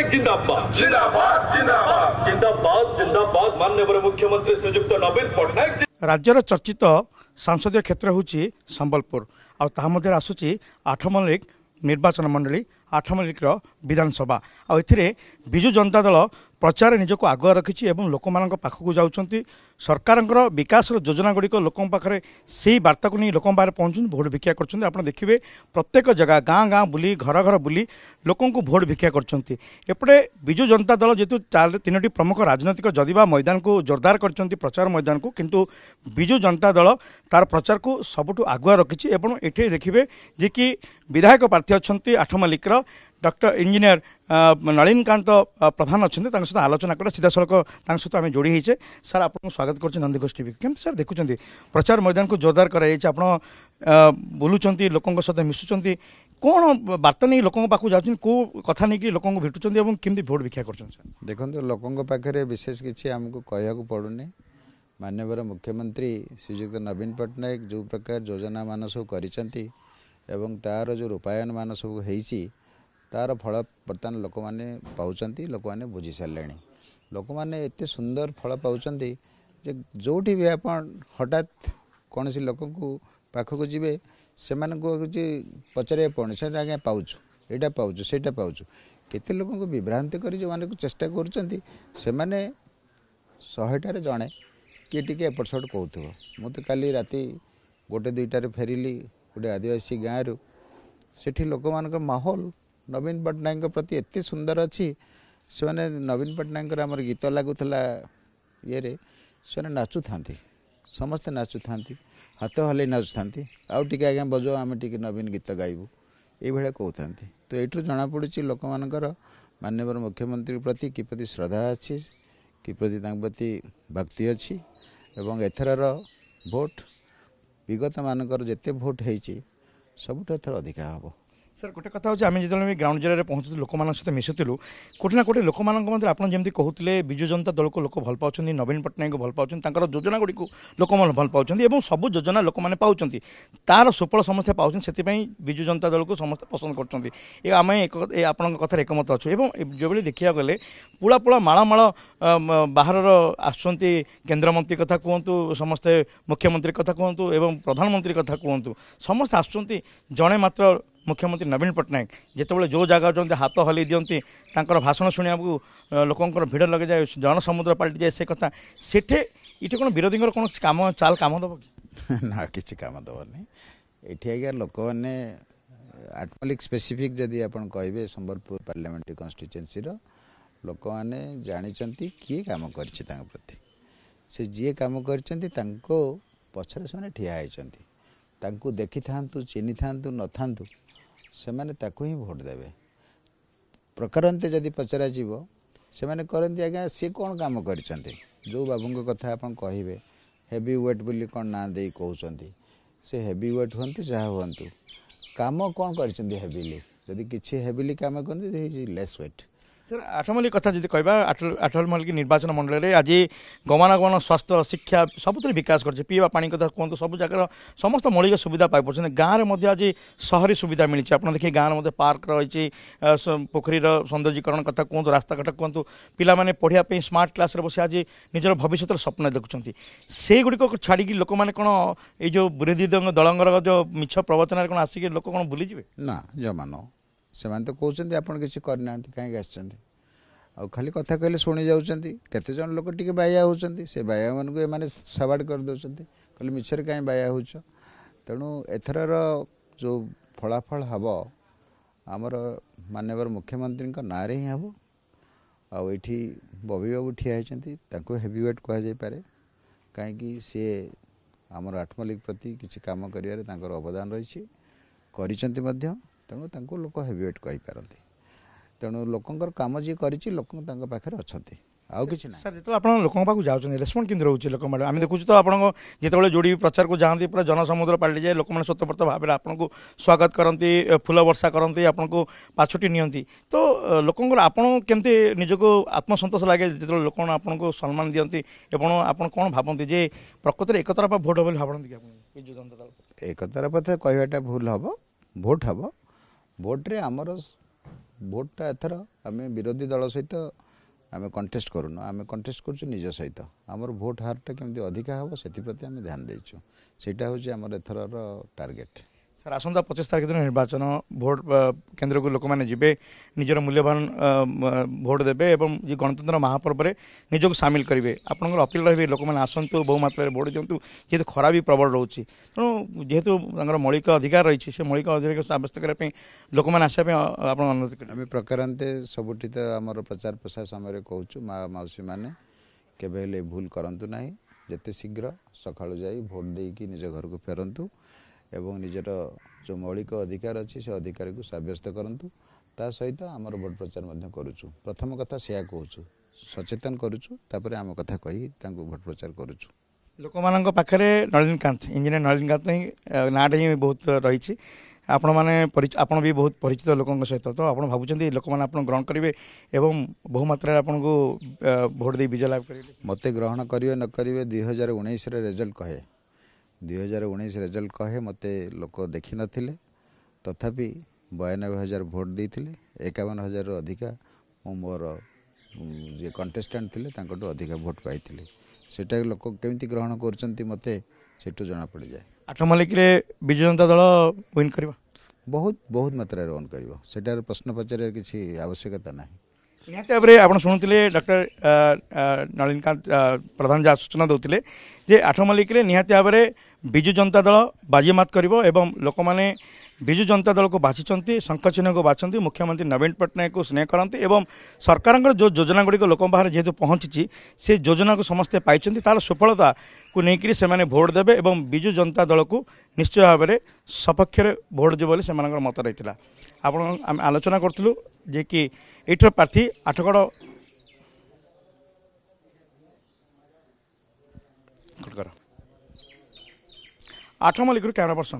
पट्टनायक जिंदाबाद जिंदाबाद जिंदाबाद जिंदाबाद जिंदाबाद माननीय मुख्यमंत्री श्रीजुक्त नवीन पट्टनायक राज्यर चर्चित संसदीय क्षेत्र हूँ संबलपुर आसुची आसूची आठमल्लिक निर्वाचन मंडली आठमल्लिकर विधानसभा आउ विजु जनता दल प्रचार निजक आगुआ रखी लोक मान पाखक जाऊँच सरकार विकास योजना गुड़िक लोक पाखे से वार्ता को नहीं लोक पाखे पहुँचुन भोट भिक्षा कर देखिए प्रत्येक जगह गाँ गाँ बुली घर घर बुली लोक भोट भिक्षा करपटे विजु जनता दल जेतु तीनो प्रमुख राजनैतिक जदिबा मैदान को जोरदार कर प्रचार मैदान को किंतु विजु जनता दल तार प्रचार को सबुठ आगुआ रखी ये देखिए जे कि विधायक प्रार्थी अच्छा आठमल्लिकर डॉक्टर इंजीनियर नलिनकांत प्रधान अच्छा सहित आलोचना कर सीधा सड़क सहित आम जोड़ी होचे सर आपको स्वागत कर नंदीघोष टीवी केमती सर देखुं प्रचार मैदान को जोरदार कर बुलूंट लोकों सहित मिशुंट कौन बार्ता नहीं लोकों पाक जा कौ कथा नहीं लोक भेटुं केमती भोट भिक्षा कर देखो लोकों पाखे विशेष किसी आमको कहया पड़ूनी माननीय मुख्यमंत्री श्रीजुक्त नवीन पट्टनायक जो प्रकार योजना मान सब कर तार जो रूपायन मान सब हो तार फल बर्तमान लोक मैंने पाँच लोक मैंने बुझी सारे लोक मैंने एत सुंदर फल पाँच जो भी आप हठात कौन सी लोक पाखक जी से पचारे पड़े से आज्ञा पाऊँ यहाँ पाऊँ से पाऊँ केते लोक विभ्रांत कर जो मैंने चेष्टा कर शहेटार जड़े किए टी एपट सट कहूब मुझे काली राति गोटे दुईटार फेरिली गोटे आदिवासी गाँव से लोक मान माहौल नवीन पट्टनायक प्रति एत सुंदर अच्छी से मैंने नवीन पट्टनायक आमर गीत लगुला ये से नाचु था समस्ते नाचु था हाथ हल नाचु था आउ टे आज्ञा बजाओ आम टे नवीन गीत गायबू ये कहता तो यू जना पड़ी लोक मानकर माननीय मुख्यमंत्री प्रति किप्रति श्रद्धा अच्छी किप्रति प्रति भक्ति अच्छी एवं एथर भोट विगत मानकर जिते भोट होती सबुठ एथर अधिका हम सर गोटे कथा हूँ आम जो ग्राउंड जिले में पहुँचु लोक सहित मिशुलु कोटी ना कोटी लोक मध्य आप जमी कहते विजु जनता दल को लोक भल पाँच नवीन पट्टनायक को भल पाँच योजना गुड़ी लोक भल पाँच सब योजना लोक मैंने पाँच तार सुफल समस्या पाँच से विजु जनता दल को समस्त पसंद करम आपण कथार एकमत अच्छे जो देखा गले पुला पुला माड़माड़ बाहर आसुँच केन्द्रमंत्री कथा कहतु समस्ते मुख्यमंत्री कथा कहतु एवं प्रधानमंत्री कथा कहतु समस्त आसुँच जड़े मात्र मुख्यमंत्री नवीन पट्टनायक जिते जो जगह जाते हाथ हल दिखती भाषण शुणा लोक भिड़ लगे जाए जनसमुद्र पलटि जाए से कथा सेठे ये कौन विरोधी कौन काम चाल काम दब कि ना कि कम दबनी ये आज्ञा लोक मैंने आठमल्लिक स्पेसिफिक जदि आप कहे संबलपुर पार्लियामेंट्री कन्स्टिट्युएंसी लोक मैंने जानते किए कम करती से जी कम कर पछरे से ठिया होती देखी था चिन्ही था न था से मैंने ही भोट देवे प्रकारंते जदि पचरा जीव से मैंने करती आज्ञा सी कौन काम कर जो बाबू कथा आप कहे हेवी वेट बोली कौन ना दे कहते से हेवी वेट हूँ जहाँ हूँ काम कौन कर हेविली जदि किसी हेविली कम करते लेस वेट सर आठमल्लिक कथा जी कह आठमल्लिक निर्वाचन मंडल में आज गमनागमन स्वास्थ्य शिक्षा सबुत विकास कर पीवा पानी कथा कहतु सब जगह समस्त मौलिक सुविधा पाई गाँव में आज सहरी सुविधा मिली आप देखिए गाँव में पार्क रही पोखरी सौंदर्यीकरण कथा कहतु रास्ताघाट कहतु पाने पढ़ाई स्मार्ट क्लास बस आज निजर भविष्य स्वप्न देखुं से गुड़िक छाड़ी लोक मैंने कौन ये विरोधी दलंगर जो मिछ प्रवचन कौन आसिक लोक कौन भूलीजे ना जमा न से तो कहते आप किसी करना कहीं आ खाली कथा कहले शुणी जाऊँच केते जन लोक टी बाया होती से बाया मान सवाड़ कर दौरान कहले मिछर कहीं बाया हो तेणु एथर जो फलाफल हम आमर माननीय मुख्यमंत्री ना ही हम आठी बबी बाबू ठिया होती हेवी वेट कहुपे कहीं सी आमर आठमल्लिक प्रति किसी कम कर अवदान रही तेणु लोक हेवी वेट कहींपारती तेणु लोकंर काम जी कर लोक पाखे अच्छा आउ कि सर जो आप लोक पाक जाऊँ रेस्पन्स केमती रोचे लोक आम देखुँ तो आप जो जोड़ी प्रचार को जाती पूरा जनसमुद्र पलटि जाए लोक मैंने स्वतःप्रत भाव में आपको स्वागत करती फूल वर्षा करती आपको पाछुटी नियंती तो लोकंर आपड़ केमती निजक आत्मसंतोष लगे जो लोक आपको सम्मान दिखती आप कौन भावती जे प्रकृत एक तरफा भोट बोली भावती विजु जनता दल एक तरफा कहवाटा भूल हम भोट हम भोट्रे आमर भोटा एथर आम विरोधी दल सहित आम कंटेस्ट करूनु आम कंटेस्ट करुँ निज सहित आमर भोट हारटा केमती अधिका हम से आम ध्यान देचु सेटा हूँ आमर एथर टार्गेट सर आसंता 25 तारिख दिन निर्वाचन भोट केन्द्र को लोक मैंने जीवे निजर मूल्यवान भोट देवे और ये गणतंत्र महापर्व में निजक सामिल करेंगे आपंकर अपील रही लोक मैंने आसतु बहु मात्रा भोट दिंतु जेहतु खरा भी प्रबल रोचे तेणु जेहेतु मौलिक अधिकार रही है मौलिक अधिकार साब्यस्त करने लोक मैंने आसापे आप अनुरोध करें आम प्रकारांते सबुठी तो आमर प्रचार प्रसार समय कहूँ माँ मौसी मैंने केवे भूल करंतु नहीं जिते शीघ्र सकाळु जाई भोट देकी निज घर को फेरंतु एवं निजर जो मौलिक अधिकार अच्छी से अधिकार को सब्यस्त करंतु ता सहित आमर भोट प्रचार करुचु प्रथम कथा से कहूँ सचेतन करुचु तापर आम कथा कही भोट प्रचार करुचु लोक मान पाखे नलिनीकांत इंजीनियर नलिनीकांत ही नाटा ही बहुत रही आपण मैंने आपण भी बहुत परिचित लोकों सहित तो आप भावुं लोक मैंने आप ग्रहण करेंगे एवं बहु मात्रा आपन को भोट दे विजय लाभ करेंगे मत ग्रहण करेंगे न करेंगे 2019 रिजल्ट कहे 2019 रिजल्ट कहे मत लोक देखी नथिले तथापि 92,000 भोट देते 51,000 अधिका मोर जे कंटेस्टाट थे अधिका भोट पाई सेटा लोक केमती ग्रहण कर मत सेठू जना पड़ जाए 8 मल्लिक विजु जनता दल विन कर बहुत बहुत मात्रा रन कर प्रश्न पचार किसी आवश्यकता ना निहत भाव में आप शुणुते डॉक्टर नलिनीकांत प्रधान जहाँ सूचना देते जे 8 मल्लिक निहत भाव में विजु जनता दल बाजीमात कर लोक मैंने विजु जनता दल को बाछिंट शंख चिन्ह को बाछंती मुख्यमंत्री नवीन पट्टनायक को स्नेह करते और सरकार जो योजना गुड़िक लोक बाहर जेहेतु पहुँची से योजना को समस्ते पाई तार सफलता को लेकिन से भोट देवे और विजु जनता दल को निश्चय भाव में सपक्ष भोट देव बोली से मत रही है आप आलोचना करूँ जे कि एठर प्रार्थी आठगड़ 8 मल्लिक कैमरा पर्सन